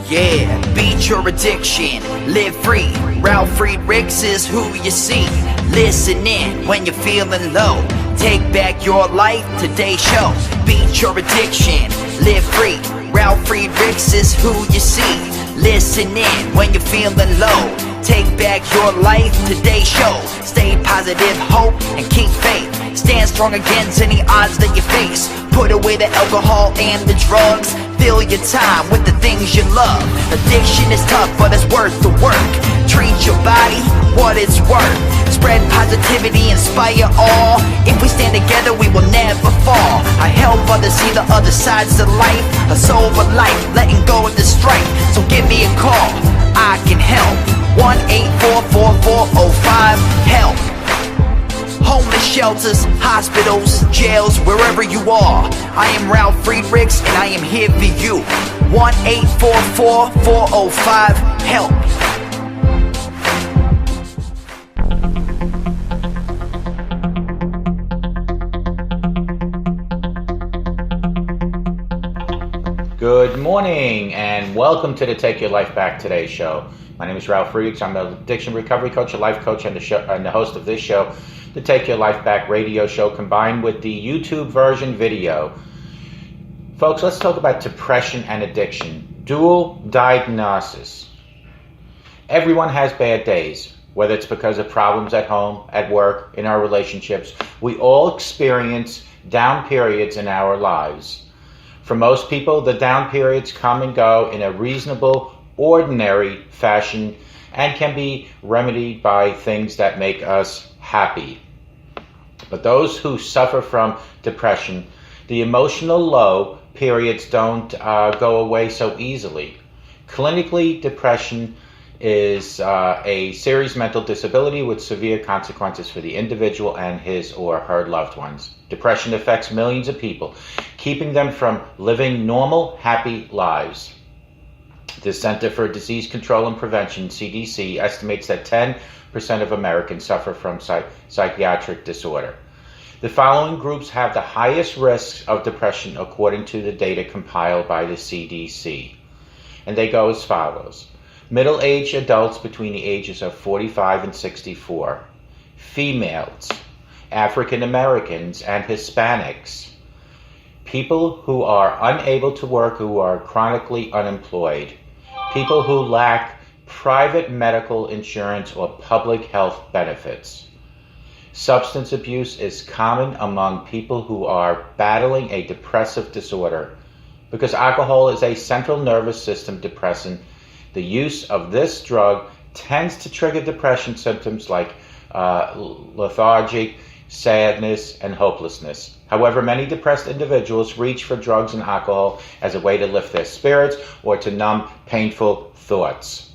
Yeah, beat your addiction, live free. Ralf Friedrichs is who you see. Listen in when you're feeling low. Take back your life, today's show. Beat your addiction, live free. Ralf Friedrichs is who you see. Listen in when you're feeling low. Take back your life, today's show. Stay positive, hope, and keep faith. Stand strong against any odds that you face. Put away the alcohol and the drugs. Fill your time with the things you love. Addiction is tough, but it's worth the work. Treat your body what it's worth. Spread positivity, inspire all. If we stand together, we will never fall. I help others see the other sides of life. A sober life, letting go of the strife. So give me a call, I can help. 1-844-4405-HELP. Homeless shelters, hospitals, jails, wherever you are. I am Ralf Friedrichs and I am here for you. 1-844-405-HELP. Good morning and welcome to the Take Your Life Back Today show. My name is Ralf Friedrichs. I'm an addiction recovery coach, a life coach, and the host of this show, the Take Your Life Back radio show, combined with the YouTube version video. Folks, let's talk about depression and addiction. Dual diagnosis. Everyone has bad days, whether it's because of problems at home, at work, in our relationships. We all experience down periods in our lives. For most people, the down periods come and go in a reasonable, ordinary fashion and can be remedied by things that make us happy. But those who suffer from depression, the emotional low periods don't go away so easily. Clinically, depression is a serious mental disability with severe consequences for the individual and his or her loved ones. Depression affects millions of people, keeping them from living normal, happy lives. The Center for Disease Control and Prevention, CDC, estimates that 10% of Americans suffer from psychiatric disorder. The following groups have the highest risks of depression according to the data compiled by the CDC. And they go as follows. Middle-aged adults between the ages of 45 and 64. Females, African Americans, and Hispanics. People who are unable to work, who are chronically unemployed. People who lack private medical insurance or public health benefits. Substance abuse is common among people who are battling a depressive disorder. Because alcohol is a central nervous system depressant, the use of this drug tends to trigger depression symptoms like lethargy, sadness, and hopelessness. However, many depressed individuals reach for drugs and alcohol as a way to lift their spirits or to numb painful thoughts.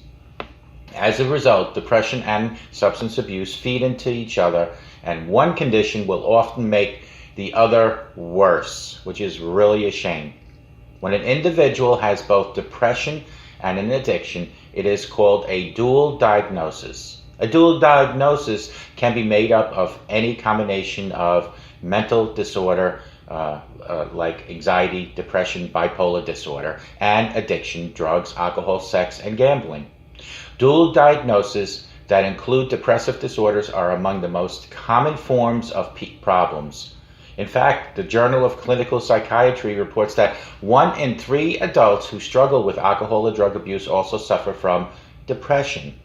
As a result, depression and substance abuse feed into each other, and one condition will often make the other worse, which is really a shame. When an individual has both depression and an addiction, it is called a dual diagnosis. A dual diagnosis can be made up of any combination of mental disorder like anxiety, depression, bipolar disorder, and addiction, drugs, alcohol, sex, and gambling. Dual diagnoses that include depressive disorders are among the most common forms of problems. In fact, the Journal of Clinical Psychiatry reports that 1 in 3 adults who struggle with alcohol or drug abuse also suffer from depression.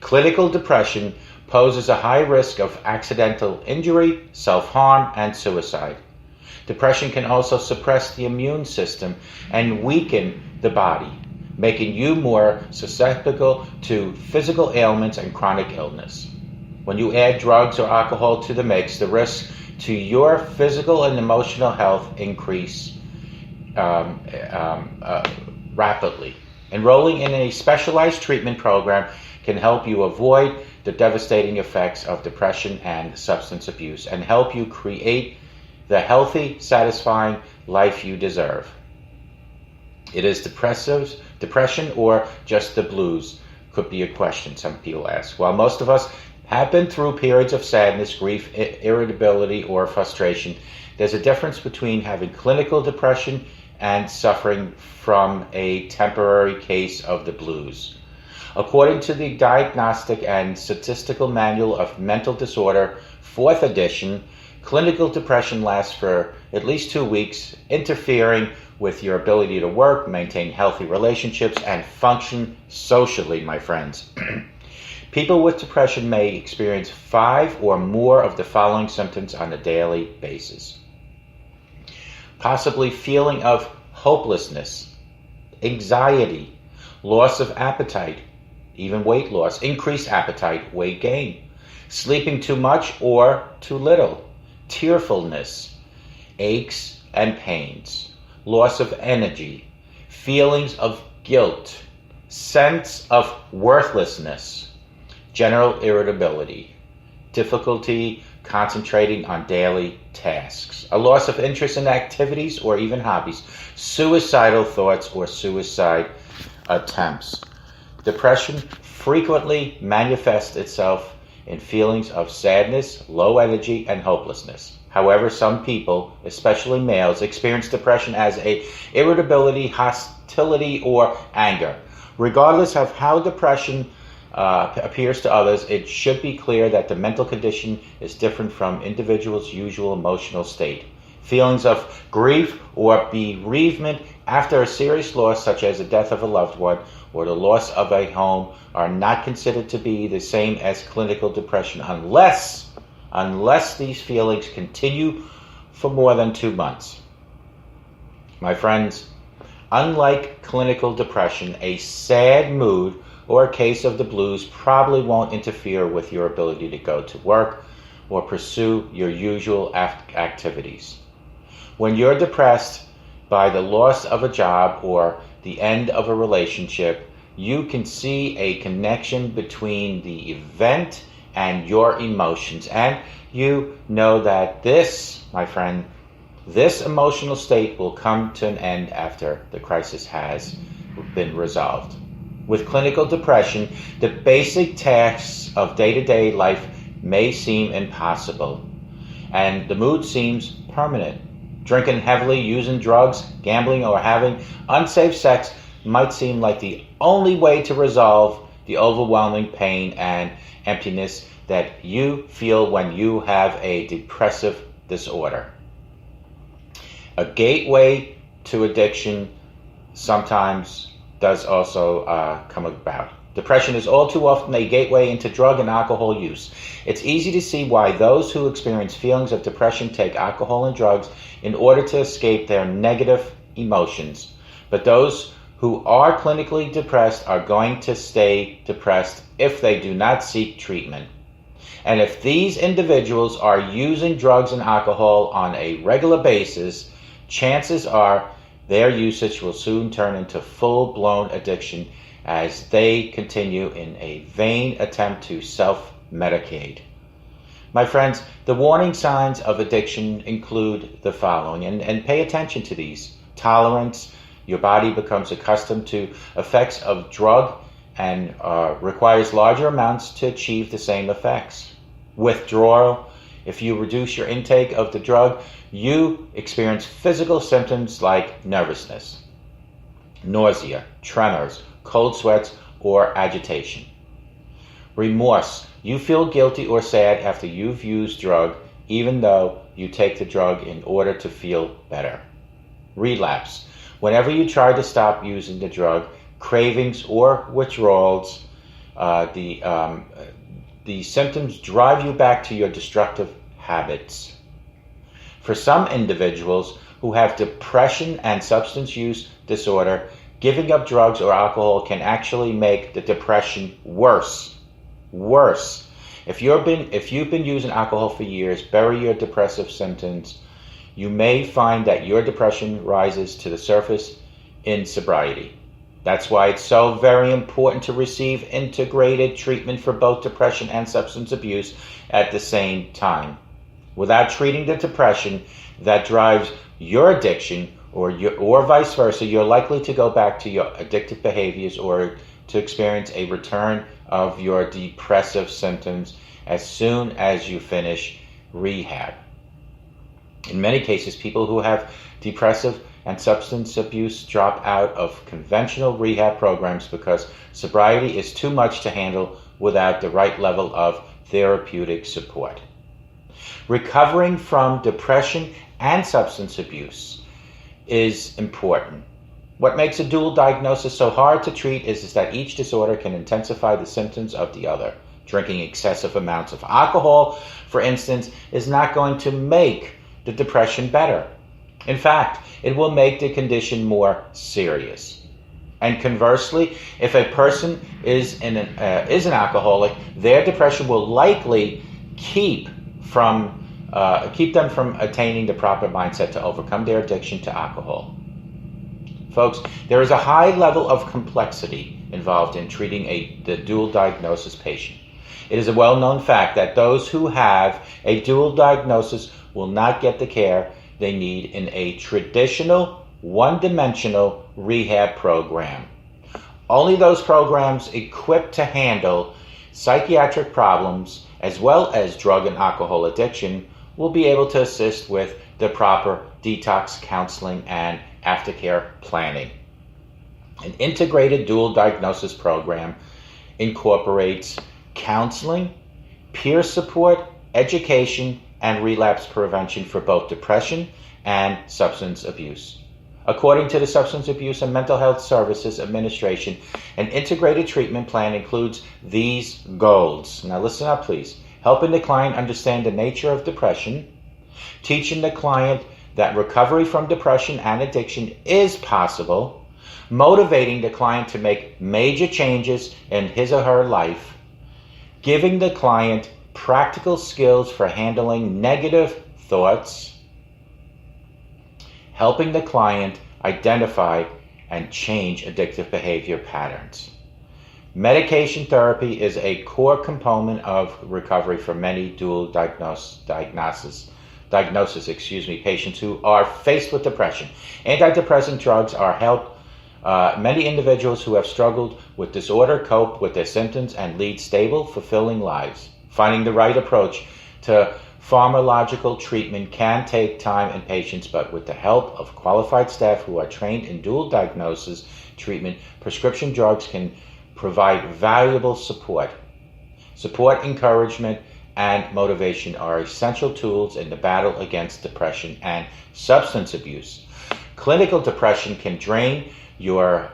Clinical depression poses a high risk of accidental injury, self-harm, and suicide. Depression can also suppress the immune system and weaken the body, making you more susceptible to physical ailments and chronic illness. When you add drugs or alcohol to the mix, the risks to your physical and emotional health increase rapidly. Enrolling in a specialized treatment program can help you avoid the devastating effects of depression and substance abuse and help you create the healthy, satisfying life you deserve. It is depression or just the blues? Could be a question some people ask. While most of us have been through periods of sadness, grief, irritability, or frustration, there's a difference between having clinical depression and suffering from a temporary case of the blues. According to the Diagnostic and Statistical Manual of Mental Disorder, 4th edition, clinical depression lasts for at least 2 weeks, interfering with your ability to work, maintain healthy relationships, and function socially, my friends. People with depression may experience 5 or more of the following symptoms on a daily basis. Possibly feeling of hopelessness, anxiety, loss of appetite, even weight loss, increased appetite, weight gain, sleeping too much or too little, tearfulness, aches and pains, loss of energy, feelings of guilt, sense of worthlessness, general irritability, difficulty concentrating on daily tasks, a loss of interest in activities or even hobbies, suicidal thoughts or suicide attempts. Depression frequently manifests itself in feelings of sadness, low energy, and hopelessness. However, some people, especially males, experience depression as irritability, hostility, or anger. Regardless of how depression appears to others, it should be clear that the mental condition is different from individuals' usual emotional state. Feelings of grief or bereavement after a serious loss, such as the death of a loved one or the loss of a home, are not considered to be the same as clinical depression unless these feelings continue for more than 2 months. My friends, unlike clinical depression, a sad mood or a case of the blues probably won't interfere with your ability to go to work or pursue your usual activities. When you're depressed by the loss of a job or the end of a relationship, you can see a connection between the event and your emotions. And you know that this, my friend, this emotional state will come to an end after the crisis has been resolved. With clinical depression, the basic tasks of day-to-day life may seem impossible, and the mood seems permanent. Drinking heavily, using drugs, gambling, or having unsafe sex might seem like the only way to resolve the overwhelming pain and emptiness that you feel when you have a depressive disorder. A gateway to addiction sometimes does also come about. Depression is all too often a gateway into drug and alcohol use. It's easy to see why those who experience feelings of depression take alcohol and drugs in order to escape their negative emotions. But those who are clinically depressed are going to stay depressed if they do not seek treatment. And if these individuals are using drugs and alcohol on a regular basis, chances are their usage will soon turn into full-blown addiction as they continue in a vain attempt to self-medicate. My friends, the warning signs of addiction include the following, and pay attention to these. Tolerance. Your body becomes accustomed to effects of drug and requires larger amounts to achieve the same effects. Withdrawal. If you reduce your intake of the drug, you experience physical symptoms like nervousness, nausea, tremors, cold sweats, or agitation. Remorse. You feel guilty or sad after you've used drug, even though you take the drug in order to feel better. Relapse. Whenever you try to stop using the drug, cravings or withdrawals, the symptoms drive you back to your destructive habits. For some individuals who have depression and substance use disorder, giving up drugs or alcohol can actually make the depression worse. If you've been using alcohol for years, bury your depressive symptoms. You may find that your depression rises to the surface in sobriety. That's why it's so very important to receive integrated treatment for both depression and substance abuse at the same time. Without treating the depression that drives your addiction or vice versa, you're likely to go back to your addictive behaviors or to experience a return of your depressive symptoms as soon as you finish rehab. In many cases, people who have depressive and substance abuse drop out of conventional rehab programs because sobriety is too much to handle without the right level of therapeutic support. Recovering from depression and substance abuse is important. What makes a dual diagnosis so hard to treat is that each disorder can intensify the symptoms of the other. Drinking excessive amounts of alcohol, for instance, is not going to make the depression better. In fact, it will make the condition more serious. And conversely, if a person is an alcoholic, their depression will likely keep them from attaining the proper mindset to overcome their addiction to alcohol. Folks, there is a high level of complexity involved in treating the dual diagnosis patient. It is a well-known fact that those who have a dual diagnosis will not get the care they need in a traditional, one-dimensional rehab program. Only those programs equipped to handle psychiatric problems as well as drug and alcohol addiction will be able to assist with the proper detox counseling and aftercare planning. An integrated dual diagnosis program incorporates counseling, peer support, education, and relapse prevention for both depression and substance abuse. According to the Substance Abuse and Mental Health Services Administration, an integrated treatment plan includes these goals. Now listen up, please. Helping the client understand the nature of depression, teaching the client that recovery from depression and addiction is possible, motivating the client to make major changes in his or her life, giving the client practical skills for handling negative thoughts, helping the client identify and change addictive behavior patterns. Medication therapy is a core component of recovery for many dual diagnosis patients who are faced with depression. Antidepressant drugs are help many individuals who have struggled with disorder cope with their symptoms and lead stable, fulfilling lives. Finding the right approach to pharmacological treatment can take time and patience, but with the help of qualified staff who are trained in dual diagnosis treatment, prescription drugs can provide valuable support. Support, encouragement, and motivation are essential tools in the battle against depression and substance abuse. Clinical depression can drain your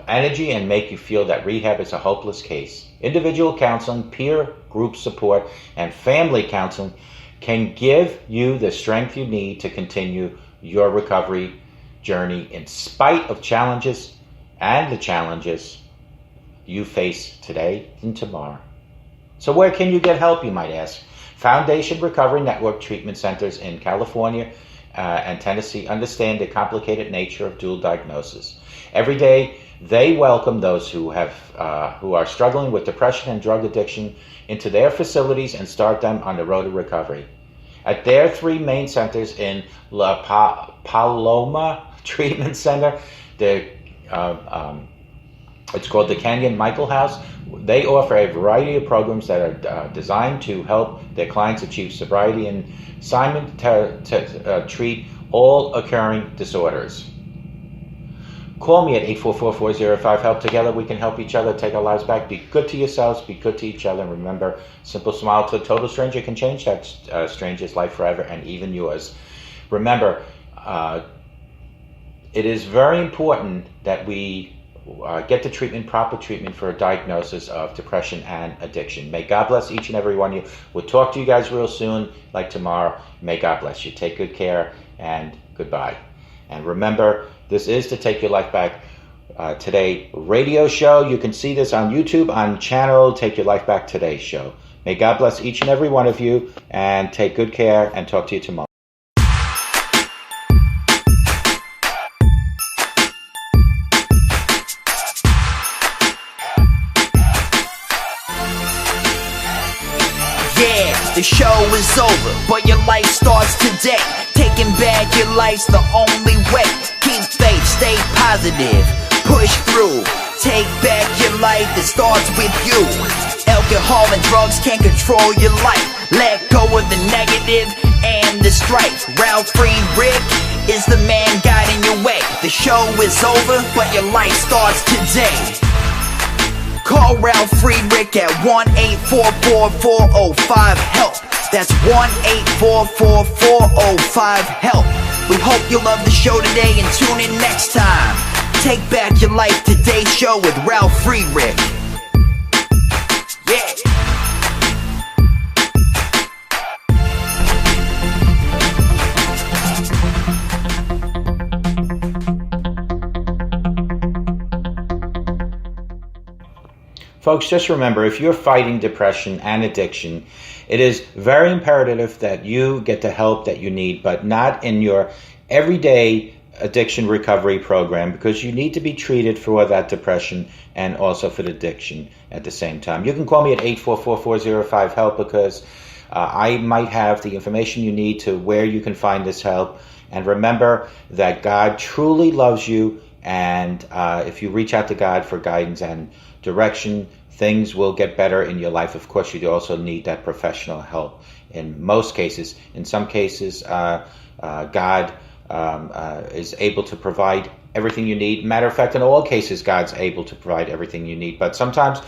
energy and make you feel that rehab is a hopeless case. Individual counseling, peer group support, and family counseling can give you the strength you need to continue your recovery journey in spite of challenges you face today and tomorrow. So where can you get help, you might ask? Foundation Recovery Network treatment centers in California and Tennessee understand the complicated nature of dual diagnosis. Every day, they welcome those who are struggling with depression and drug addiction into their facilities and start them on the road to recovery. At their three main centers in La Paloma Treatment Center, it's called the Canyon Michael House. They offer a variety of programs that are designed to help their clients achieve sobriety and assignment to treat all occurring disorders. Call me at 844-405-HELP. Together we can help each other take our lives back. Be good to yourselves, be good to each other. And remember, simple smile to a total stranger can change that stranger's life forever, and even yours. Remember, it is very important that we get the proper treatment for a diagnosis of depression and addiction. May God bless each and every one of you. We'll talk to you guys real soon, like tomorrow. May God bless you. Take good care, and goodbye. And remember, this is the Take Your Life Back Today radio show. You can see this on YouTube on channel Take Your Life Back Today show. May God bless each and every one of you, and take good care, and talk to you tomorrow. The show is over, but your life starts today. Taking back your life's the only way. Keep faith, stay positive, push through. Take back your life, it starts with you. Alcohol and drugs can't control your life. Let go of the negative and the strife. Ralf Friedrichs is the man guiding your way. The show is over, but your life starts today. Call Ralf Friedrichs at 1-844-405-HELP. That's 1-844-405-HELP. We hope you love the show today and tune in next time. Take Back Your Life Today show with Ralf Friedrichs. Yeah. Folks, just remember, if you're fighting depression and addiction, it is very imperative that you get the help that you need, but not in your everyday addiction recovery program, because you need to be treated for that depression and also for the addiction at the same time. You can call me at 844-405-HELP because I might have the information you need to where you can find this help. And remember that God truly loves you, and if you reach out to God for guidance and direction, things will get better in your life. Of course, you also need that professional help in most cases. In some cases, God is able to provide everything you need. Matter of fact, in all cases, God's able to provide everything you need. But sometimes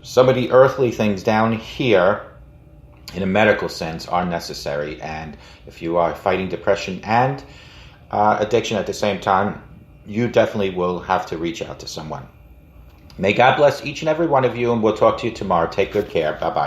some of the earthly things down here, in a medical sense, are necessary. And if you are fighting depression and addiction at the same time, you definitely will have to reach out to someone. May God bless each and every one of you, and we'll talk to you tomorrow. Take good care. Bye-bye.